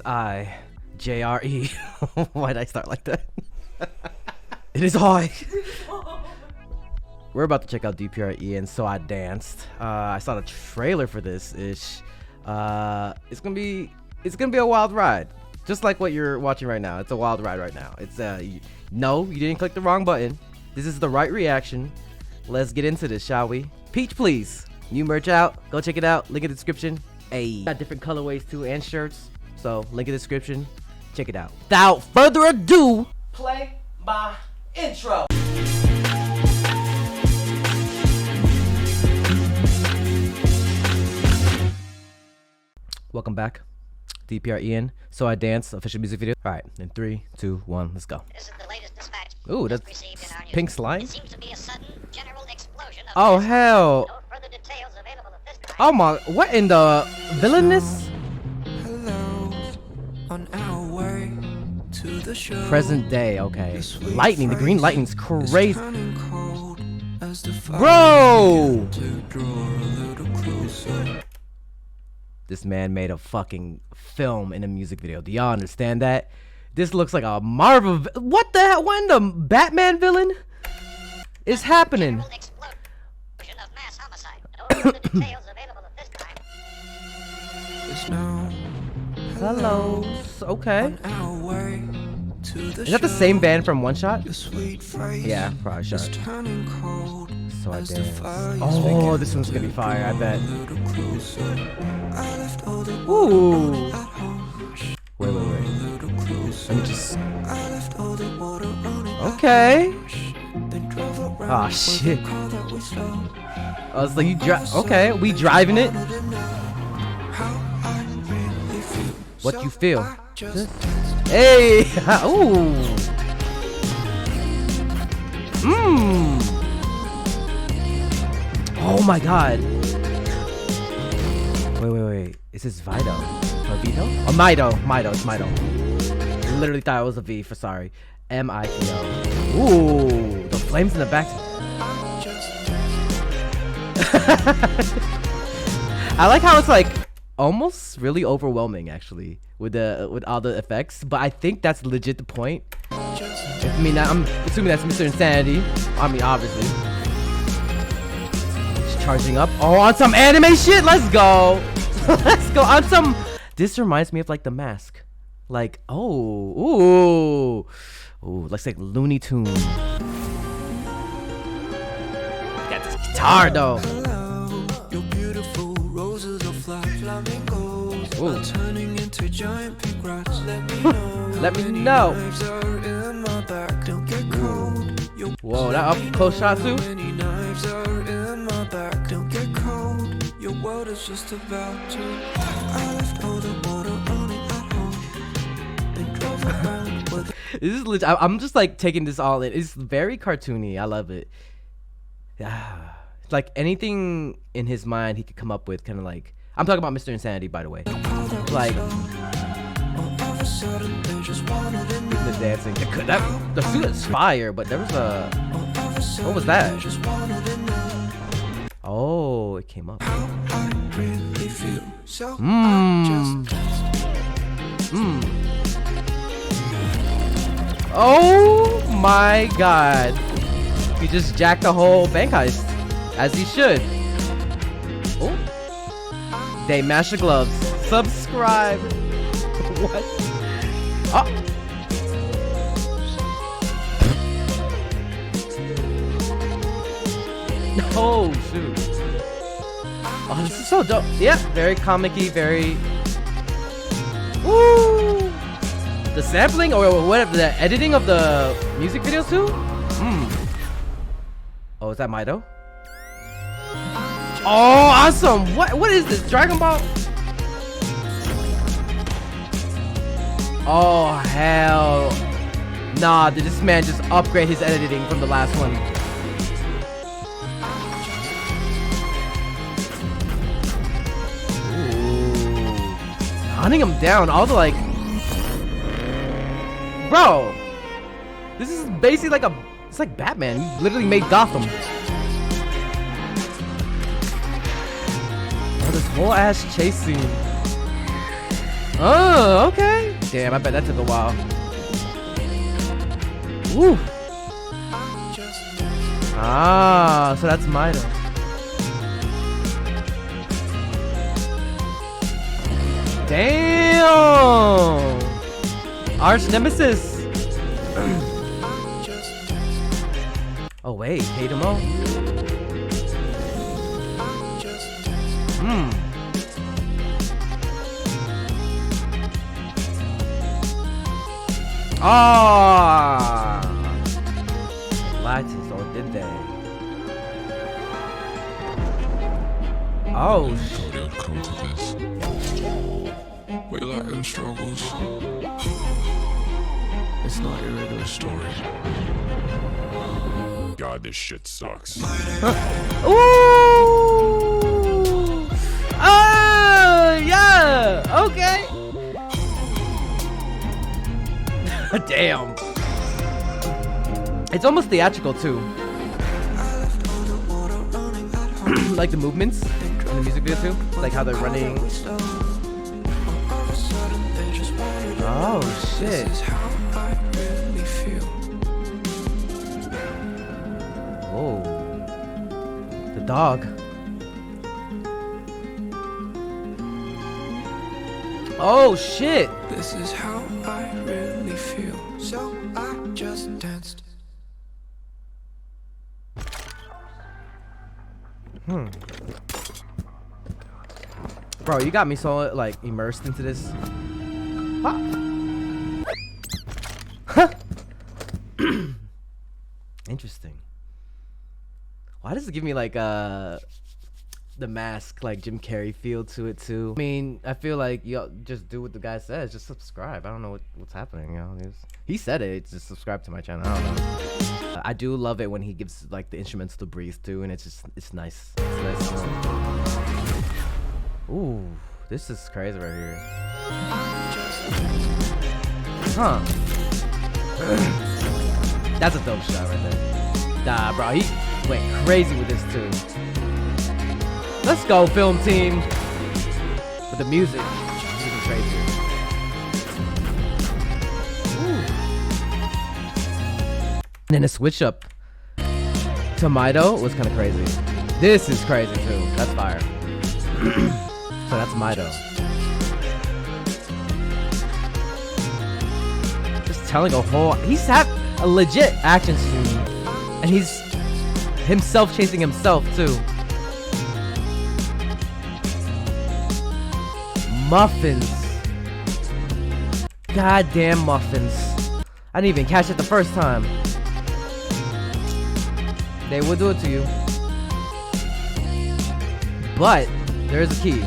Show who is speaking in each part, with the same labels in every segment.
Speaker 1: I, JRE. Why did I start like that? It is I. We're about to check out DPR and So I Danced. I saw the trailer for this ish. It's gonna be a wild ride. Just like what you're watching right now. It's a wild ride right now. It's no, you didn't click the wrong button. This is the right reaction. Let's get into this, shall we? Peach, please. New merch out. Go check it out. Link in the description. Hey, got different colorways too and shirts. So link in the description. Check it out. Without further ado, play my intro. Welcome back. DPR Ian, So I Dance official music video. All right, in 3, 2, 1, let's go.
Speaker 2: This is the latest dispatch.
Speaker 1: Ooh, that's pink slime.
Speaker 2: It seems to be a sudden general explosion of
Speaker 1: Oh hell!
Speaker 2: no further details available at this time.
Speaker 1: Oh my! What in the villainous?
Speaker 3: Hello, on our way to the show.
Speaker 1: Present day, okay. Lightning, the green lightning's crazy.
Speaker 3: Bro!
Speaker 1: This man made a fucking film in a music video. Do y'all understand that? This looks like a Marvel. What the hell? When the Batman villain is happening?
Speaker 2: General explosion of mass homicide. No further details available at this time.
Speaker 1: Hello. Okay. Is that the same band from One Shot? Yeah, probably sure. So I Dance. Oh, this one's gonna be fire, I bet. Ooh. Wait. Let me just. Okay. Oh shit. I was like, you drive. Okay, we driving it. What you feel? Hey. Ooh. Oh my god. Wait. Is this Vito? Or Vito? Oh, Mido. It's Mido. Literally thought it was a V for sorry. M-I-T-O. Ooh. The flames in the back. I like how it's like almost really overwhelming actually with all the effects. But I think that's legit the point. I mean, I'm assuming that's Mr. Insanity. I mean, obviously. Charging up. Oh, on some anime shit. Let's go. Let's go on some. This reminds me of like The Mask. Like, ooh, looks like Looney Tunes. Got this guitar though.
Speaker 3: Your beautiful roses are flat flamingos are turning into giant pink rats.
Speaker 1: Let me know.
Speaker 3: Knives are in my back. Don't get cold.
Speaker 1: Whoa, that up close shot too.
Speaker 3: Many knives are in my back. Don't get cold. Your world is just about to. I left all the water on it at home. Then drove around with.
Speaker 1: This is legit. I'm just like taking this all in. It's very cartoony. I love it. Yeah, like anything in his mind he could come up with, kind of like. I'm talking about Mr. Insanity, by the way. Like the dancing. The suit is fire, but there was a. What was that? Oh, it came up. Oh my god. He just jacked the whole bank heist. As he should. Oh. They mash the gloves. Subscribe. What? Oh. Oh shoot. Oh, this is so dope. Yeah, very comic-y, very. Woo! The sampling or whatever, the editing of the music videos too? Oh, is that Mido? Oh, awesome! What is this? Dragon Ball? Oh, hell. Nah, did this man just upgrade his editing from the last one? Hunting him down, all the like. Bro, this is basically like it's like Batman. He literally made Gotham. Oh, this whole ass chase scene. Oh, okay. Damn, I bet that took a while. Woo. Ah, so that's Mido. Damn. Arch nemesis. Oh wait, Jrekml. Ah, lied to us, or did they? Oh shit.
Speaker 3: They'll come to this. We like them struggles. It's not your regular story. God, this shit sucks.
Speaker 1: Ooh! Oh, yeah! Okay! Damn. It's almost theatrical, too. Like the movements in the music video, too. Like how they're running. Oh, shit. Oh, the dog. Oh shit!
Speaker 3: This is how I really feel. So I just danced.
Speaker 1: Bro, you got me so like immersed into this. Huh. Interesting. Why does it give me like the Mask, like Jim Carrey feel to it too? I mean, I feel like you just do what the guy says. Just subscribe. I don't know what's happening. You know, he said it. It's just subscribe to my channel. I don't know. I do love it when he gives like the instruments to breathe too, and it's nice. It's nice. Ooh, this is crazy right here. Huh? That's a dope shot right there. Nah, bro, he went crazy with this too. Let's go, film team. With the music, it's even crazy. And then a switch up to Mido was kind of crazy. This is crazy too. That's fire. So that's Mido. Just telling a whole. He's had a legit action scene, and he's himself chasing himself too. Muffins. Goddamn muffins. I didn't even catch it the first time. They will do it to you. But there is a key.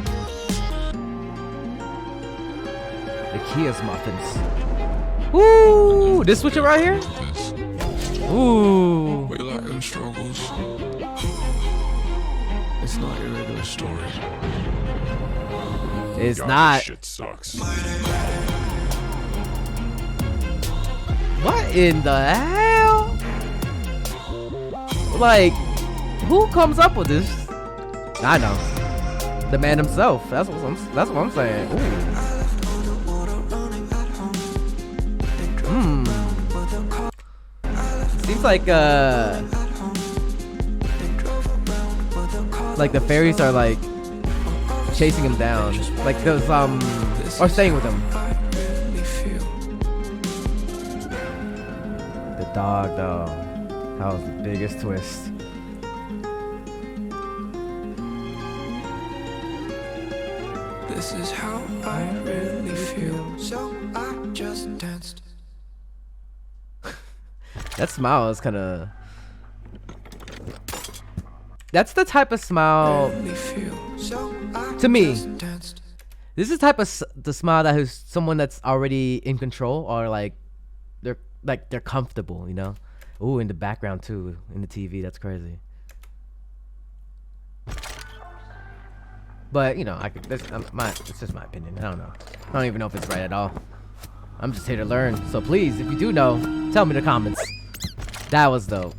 Speaker 1: The key is muffins. Ooh, this switcher right here? Ooh.
Speaker 3: We like them struggles. It's not your regular story.
Speaker 1: It's
Speaker 3: God,
Speaker 1: not.
Speaker 3: This shit sucks.
Speaker 1: What in the hell? Like, who comes up with this? I know. The man himself. That's what I'm saying. Ooh. Seems like the fairies are like chasing him down, like those or staying with him. The dog though, that was the biggest twist.
Speaker 3: This is how I really feel. So I just danced.
Speaker 1: That smile is kind of. That's the type of smile. To me, this is the type of the smile that who's someone that's already in control, or like they're comfortable, you know. Ooh, in the background too, in the TV. That's crazy. But you know, I could. It's just my opinion. I don't know. I don't even know if it's right at all. I'm just here to learn. So please, if you do know, tell me in the comments. That was dope.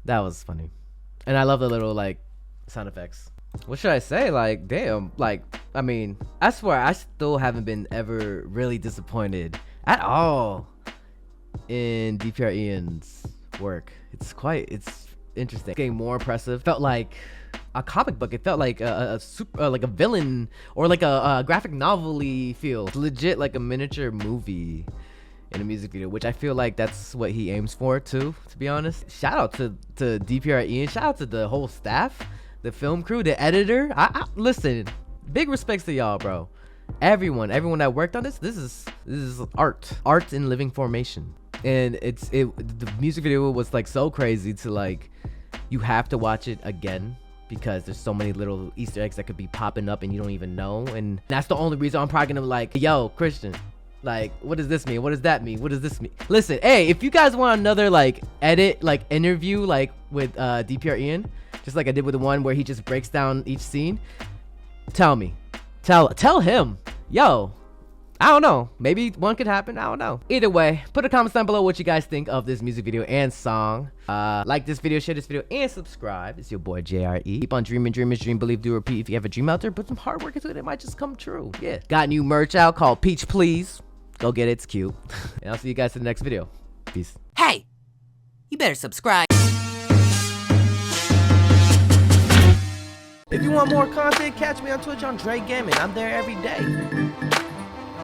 Speaker 1: That was funny. And I love the little like sound effects. What should I say? Like, damn. Like, I mean, I swear, I still haven't been ever really disappointed at all in DPR Ian's work. It's interesting. Getting more impressive. Felt like a comic book. It felt like a super, like a villain or like a graphic novel-y feel. It's legit like a miniature movie in a music video, which I feel like that's what he aims for too, to be honest. Shout out to DPR Ian. Shout out to the whole staff, the film crew, the editor. I listen, big respects to y'all, bro. Everyone that worked on this is art in living formation. And the music video was like so crazy to like, you have to watch it again because there's so many little Easter eggs that could be popping up and you don't even know. And that's the only reason I'm probably gonna like, yo, Christian, like, what does this mean? What does that mean? What does this mean? Listen, hey, if you guys want another like interview like with DPR Ian, just like I did with the one where he just breaks down each scene, tell me, tell him, yo, I don't know, maybe one could happen, I don't know. Either way, put a comment down below what you guys think of this music video and song. Like this video, share this video, and subscribe. It's your boy JRE. Keep on dreaming, dreamers, dream, believe, do, repeat. If you have a dream out there, put some hard work into it, it might just come true. Yeah, got new merch out called Peach Please. Go get it, it's cute. And I'll see you guys in the next video. Peace.
Speaker 4: Hey, you better subscribe.
Speaker 1: If you want more content, catch me on Twitch on Jrekml. I'm there every day.